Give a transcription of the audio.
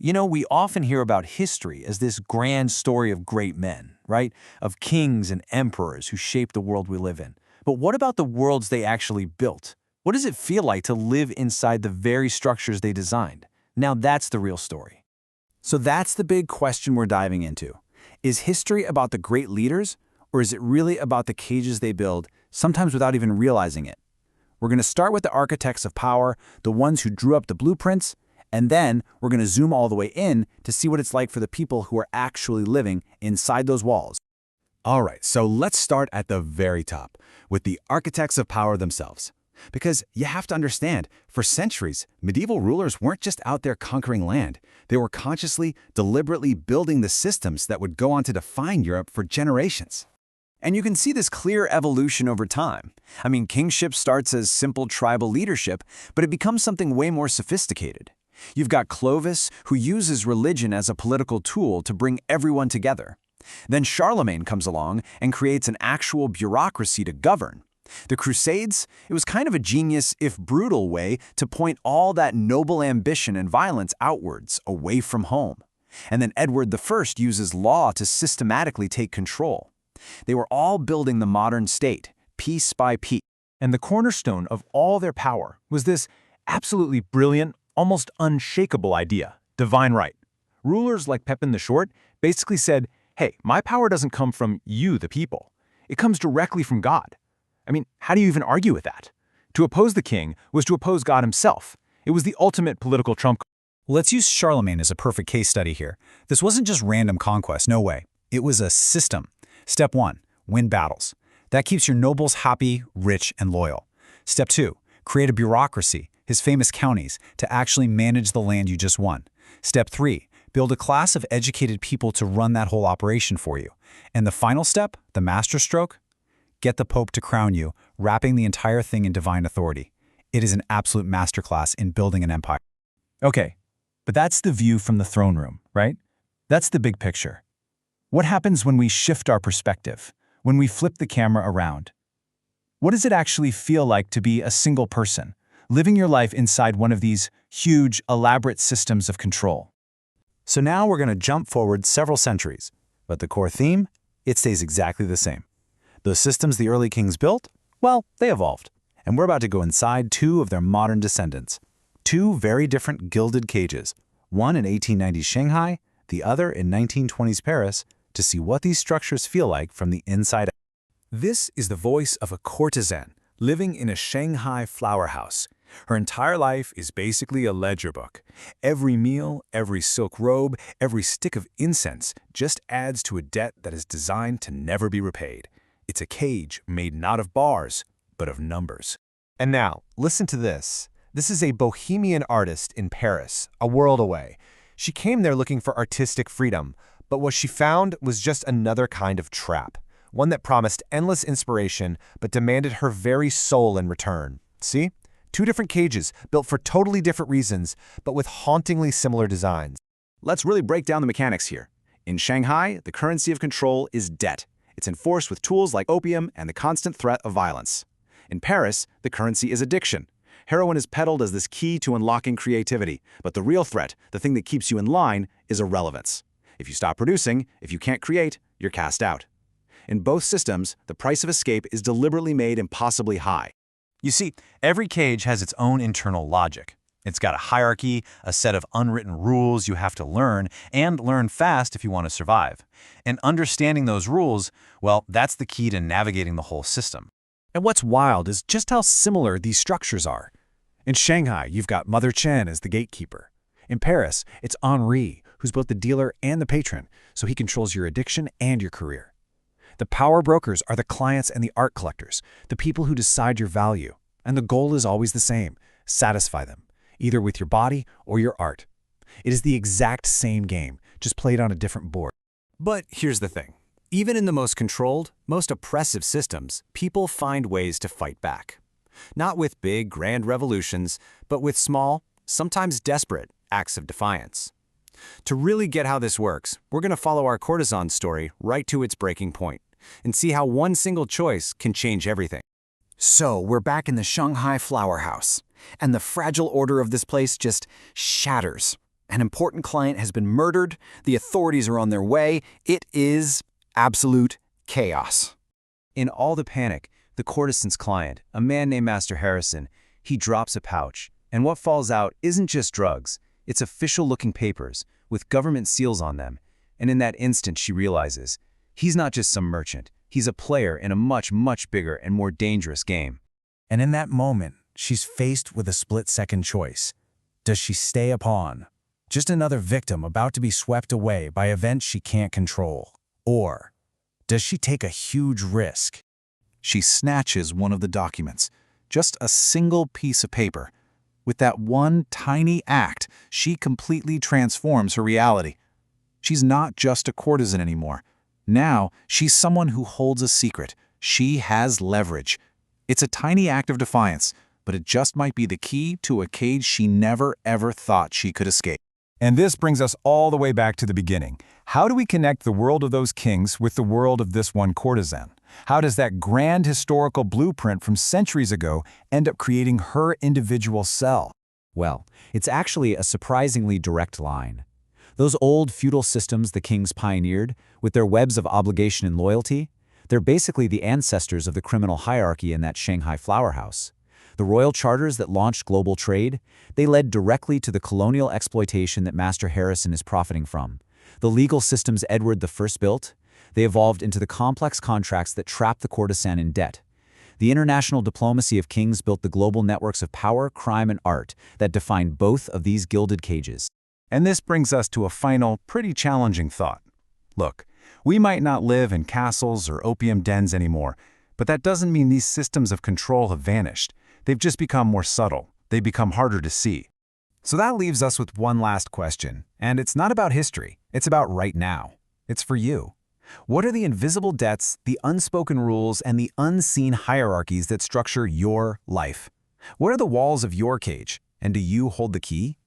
You know, we often hear about history as this grand story of great men, right? Of kings and emperors who shaped the world we live in. But what about the worlds they actually built? What does it feel like to live inside the very structures they designed? Now that's the real story. So that's the big question we're diving into. Is history about the great leaders, or is it really about the cages they build, sometimes without even realizing it? We're going to start with the architects of power, the ones who drew up the blueprints, and then we're going to zoom all the way in to see what it's like for the people who are actually living inside those walls. All right, so let's start at the very top, with the architects of power themselves. Because you have to understand, for centuries, medieval rulers weren't just out there conquering land. They were consciously, deliberately building the systems that would go on to define Europe for generations. And you can see this clear evolution over time. I mean, kingship starts as simple tribal leadership, but it becomes something way more sophisticated. You've got Clovis, who uses religion as a political tool to bring everyone together. Then Charlemagne comes along and creates an actual bureaucracy to govern. The Crusades, it was kind of a genius, if brutal, way to point all that noble ambition and violence outwards, away from home. And then Edward I uses law to systematically take control. They were all building the modern state, piece by piece. And the cornerstone of all their power was this absolutely brilliant, almost unshakable idea: divine right. Rulers like Pepin the Short basically said, hey, my power doesn't come from you, the people. It comes directly from God. I mean, how do you even argue with that? To oppose the king was to oppose God himself. It was the ultimate political trump. Let's use Charlemagne as a perfect case study here. This wasn't just random conquest, no way. It was a system. Step 1, win battles. That keeps your nobles happy, rich, and loyal. Step 2, create a bureaucracy, his famous counties, to actually manage the land you just won. Step 3, build a class of educated people to run that whole operation for you. And the final step, the masterstroke, get the Pope to crown you, wrapping the entire thing in divine authority. It is an absolute masterclass in building an empire. Okay, but that's the view from the throne room, right? That's the big picture. What happens when we shift our perspective, when we flip the camera around? What does it actually feel like to be a single person, living your life inside one of these huge, elaborate systems of control? So now we're going to jump forward several centuries, but the core theme, it stays exactly the same. The systems the early kings built, well, they evolved. And we're about to go inside two of their modern descendants. Two very different gilded cages, one in 1890s Shanghai, the other in 1920s Paris, to see what these structures feel like from the inside out. This is the voice of a courtesan living in a Shanghai flower house. Her entire life is basically a ledger book. Every meal, every silk robe, every stick of incense just adds to a debt that is designed to never be repaid. It's a cage made not of bars, but of numbers. And now, listen to this. This is a bohemian artist in Paris, a world away. She came there looking for artistic freedom, but what she found was just another kind of trap, one that promised endless inspiration but demanded her very soul in return. See? Two different cages, built for totally different reasons, but with hauntingly similar designs. Let's really break down the mechanics here. In Shanghai, the currency of control is debt. It's enforced with tools like opium and the constant threat of violence. In Paris, the currency is addiction. Heroin is peddled as this key to unlocking creativity, but the real threat, the thing that keeps you in line, is irrelevance. If you stop producing, if you can't create, you're cast out. In both systems, the price of escape is deliberately made impossibly high. You see, every cage has its own internal logic. It's got a hierarchy, a set of unwritten rules you have to learn, and learn fast if you want to survive. And understanding those rules, well, that's the key to navigating the whole system. And what's wild is just how similar these structures are. In Shanghai, you've got Mother Chen as the gatekeeper. In Paris, it's Henri, who's both the dealer and the patron, so he controls your addiction and your career. The power brokers are the clients and the art collectors, the people who decide your value. And the goal is always the same: satisfy them, either with your body or your art. It is the exact same game, just played on a different board. But here's the thing. Even in the most controlled, most oppressive systems, people find ways to fight back. Not with big, grand revolutions, but with small, sometimes desperate, acts of defiance. To really get how this works, we're going to follow our courtesan story right to its breaking point and see how one single choice can change everything. So we're back in the Shanghai flower house, and the fragile order of this place just shatters. An important client has been murdered, the authorities are on their way. It is absolute chaos. In all the panic, the courtesan's client, a man named Master Harrison, he drops a pouch, and what falls out isn't just drugs, it's official-looking papers with government seals on them, and in that instant she realizes, he's not just some merchant, he's a player in a much, much bigger and more dangerous game. And in that moment, she's faced with a split-second choice. Does she stay a pawn? Just another victim about to be swept away by events she can't control? Or does she take a huge risk? She snatches one of the documents, just a single piece of paper. With that one tiny act, she completely transforms her reality. She's not just a courtesan anymore. Now, she's someone who holds a secret. She has leverage. It's a tiny act of defiance, but it just might be the key to a cage she never ever thought she could escape. And this brings us all the way back to the beginning. How do we connect the world of those kings with the world of this one courtesan? How does that grand historical blueprint from centuries ago end up creating her individual cell? Well, it's actually a surprisingly direct line. Those old feudal systems the kings pioneered, with their webs of obligation and loyalty, they're basically the ancestors of the criminal hierarchy in that Shanghai flower house. The royal charters that launched global trade, they led directly to the colonial exploitation that Master Harrison is profiting from. The legal systems Edward I built, they evolved into the complex contracts that trap the courtesan in debt. The international diplomacy of kings built the global networks of power, crime, and art that define both of these gilded cages. And this brings us to a final, pretty challenging thought. Look, we might not live in castles or opium dens anymore, but that doesn't mean these systems of control have vanished. They've just become more subtle. They've become harder to see. So that leaves us with one last question, and it's not about history, it's about right now. It's for you. What are the invisible debts, the unspoken rules, and the unseen hierarchies that structure your life? What are the walls of your cage, and do you hold the key?